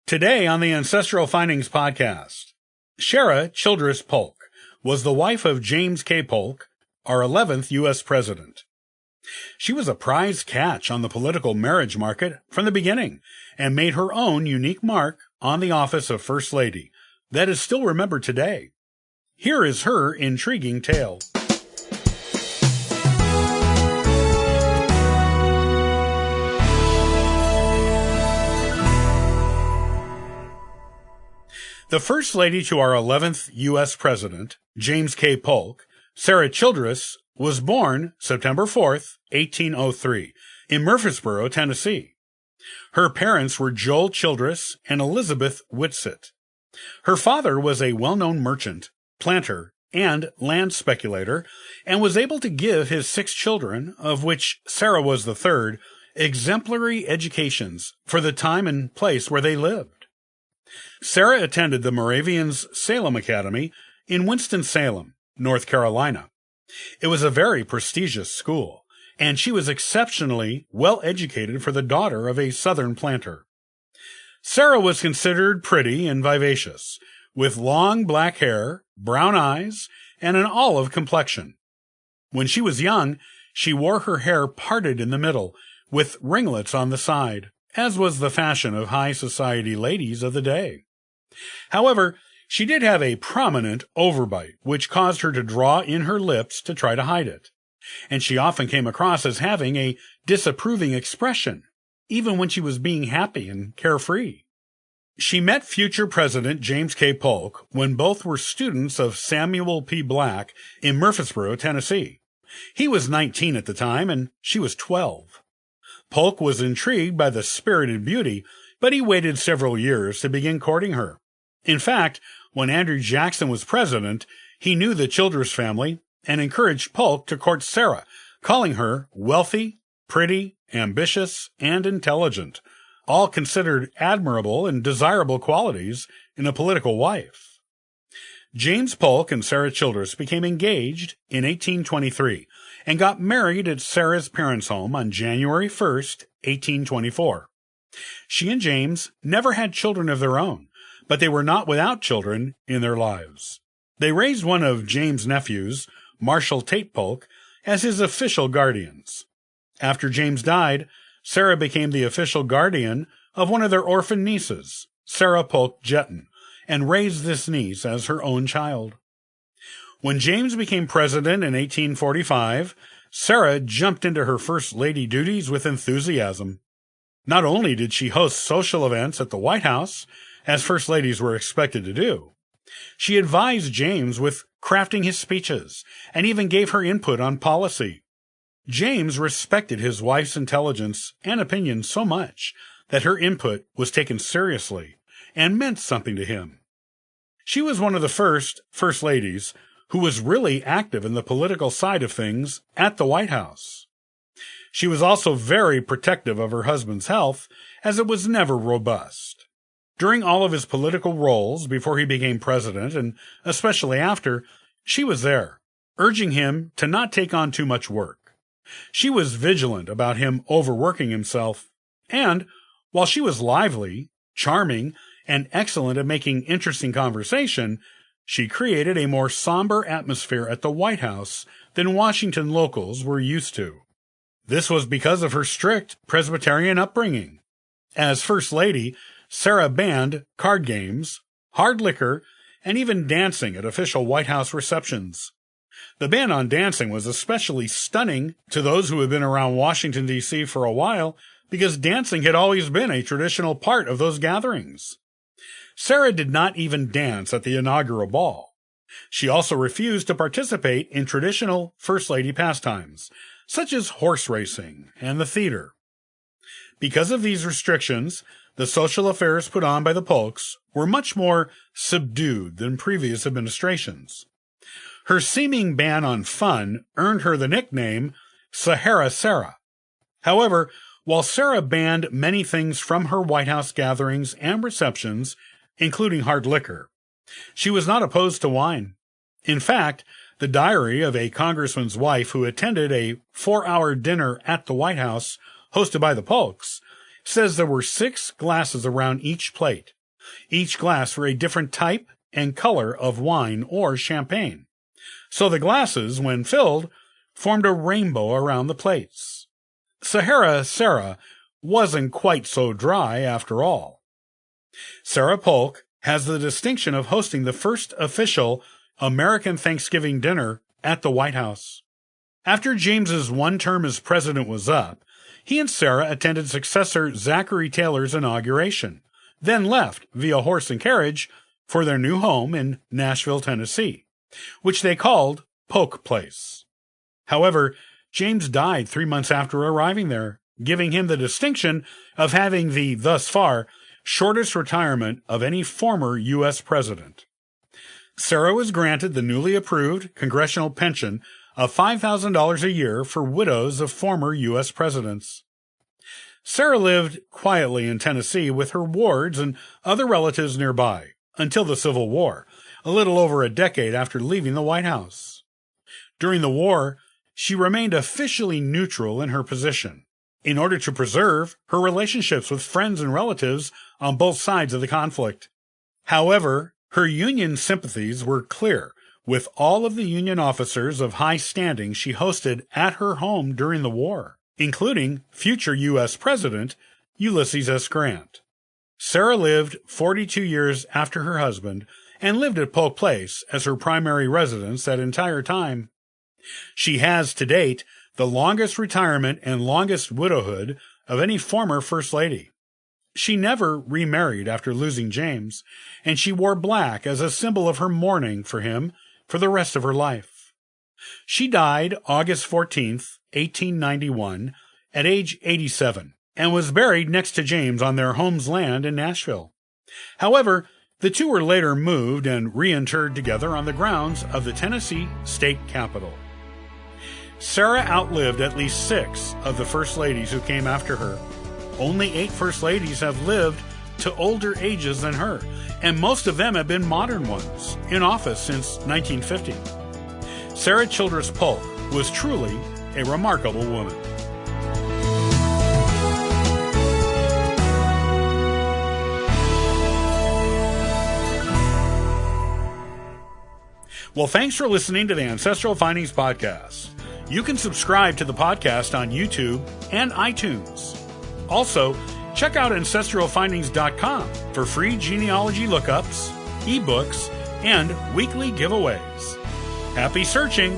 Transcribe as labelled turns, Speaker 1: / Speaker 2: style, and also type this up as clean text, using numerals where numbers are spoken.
Speaker 1: Today on the Ancestral Findings podcast, Childress Polk was the wife of James K. Polk, our 11th U.S. President. She was a prize catch on the political marriage market from the beginning and made her own unique mark on the office of First Lady that is still remembered today. Here is her intriguing tale. The First Lady to our 11th U.S. President, James K. Polk, Sarah Childress, was born September 4th, 1803, in Murfreesboro, Tennessee. Her parents were Joel Childress and Elizabeth Whitsitt. Her father was a well-known merchant, planter, and land speculator, and was able to give his 6 children, of which Sarah was the third, exemplary educations for the time and place where they lived. Sarah attended the Moravians' Salem Academy in Winston-Salem, North Carolina. It was a very prestigious school, and she was exceptionally well educated for the daughter of a Southern planter. Sarah was considered pretty and vivacious, with long black hair, brown eyes, and an olive complexion. When she was young, she wore her hair parted in the middle, with ringlets on the side, as was the fashion of high society ladies of the day. However, she did have a prominent overbite, which caused her to draw in her lips to try to hide it, and she often came across as having a disapproving expression, even when she was being happy and carefree. She met future President James K. Polk when both were students of Samuel P. Black in Murfreesboro, Tennessee. He was 19 at the time, and she was 12. Polk was intrigued by the spirited beauty, but he waited several years to begin courting her. In fact, when Andrew Jackson was president, he knew the Childress family and encouraged Polk to court Sarah, calling her wealthy, pretty, ambitious, and intelligent, all considered admirable and desirable qualities in a political wife. James Polk and Sarah Childress became engaged in 1823 and got married at Sarah's parents' home on January 1st, 1824. She and James never had children of their own, but they were not without children in their lives. They raised one of James' nephews, Marshall Tate Polk, as his official guardians. After James died, Sarah became the official guardian of one of their orphan nieces, Sarah Polk Jetton, and raised this niece as her own child. When James became president in 1845, Sarah jumped into her First Lady duties with enthusiasm. Not only did she host social events at the White House, as First Ladies were expected to do, she advised James with crafting his speeches and even gave her input on policy. James respected his wife's intelligence and opinion so much that her input was taken seriously and meant something to him. She was one of the first First Ladies who was really active in the political side of things at the White House. She was also very protective of her husband's health, as it was never robust. During all of his political roles before he became president, and especially after, she was there, urging him to not take on too much work. She was vigilant about him overworking himself, and while she was lively, charming, and excellent at making interesting conversation, she created a more somber atmosphere at the White House than Washington locals were used to. This was because of her strict Presbyterian upbringing. As First Lady, Sarah banned card games, hard liquor, and even dancing at official White House receptions. The ban on dancing was especially stunning to those who had been around Washington, D.C. for a while, because dancing had always been a traditional part of those gatherings. Sarah did not even dance at the inaugural ball. She also refused to participate in traditional First Lady pastimes, such as horse racing and the theater. Because of these restrictions, the social affairs put on by the Polks were much more subdued than previous administrations. Her seeming ban on fun earned her the nickname Sahara Sarah. However, while Sarah banned many things from her White House gatherings and receptions, including hard liquor, she was not opposed to wine. In fact, the diary of a congressman's wife who attended a 4-hour dinner at the White House hosted by the Polks says there were 6 glasses around each plate, each glass for a different type and color of wine or champagne. So the glasses, when filled, formed a rainbow around the plates. Sahara Sarah wasn't quite so dry after all. Sarah Polk has the distinction of hosting the first official American Thanksgiving dinner at the White House. After James's one term as president was up, he and Sarah attended successor Zachary Taylor's inauguration, then left via horse and carriage for their new home in Nashville, Tennessee, which they called Polk Place. However, James died 3 months after arriving there, giving him the distinction of having the, thus far, shortest retirement of any former U.S. president. Sarah was granted the newly approved congressional pension of $5,000 a year for widows of former U.S. presidents. Sarah lived quietly in Tennessee with her wards and other relatives nearby until the Civil War, a little over a decade after leaving the White House. During the war, she remained officially neutral in her position, in order to preserve her relationships with friends and relatives on both sides of the conflict. However, her Union sympathies were clear with all of the Union officers of high standing she hosted at her home during the war, including future U.S. President Ulysses S. Grant. Sarah lived 42 years after her husband and lived at Polk Place as her primary residence that entire time. She has, to date, the longest retirement and longest widowhood of any former First Lady. She never remarried after losing James, and she wore black as a symbol of her mourning for him for the rest of her life. She died August 14th, 1891, at age 87, and was buried next to James on their home's land in Nashville. However, the two were later moved and reinterred together on the grounds of the Tennessee State Capitol. Sarah outlived at least 6 of the First Ladies who came after her. Only 8 First Ladies have lived to older ages than her, and most of them have been modern ones, in office since 1950. Sarah Childress Polk was truly a remarkable woman. Well, thanks for listening to the Ancestral Findings Podcast. You can subscribe to the podcast on YouTube and iTunes. Also, check out ancestralfindings.com for free genealogy lookups, ebooks, and weekly giveaways. Happy searching!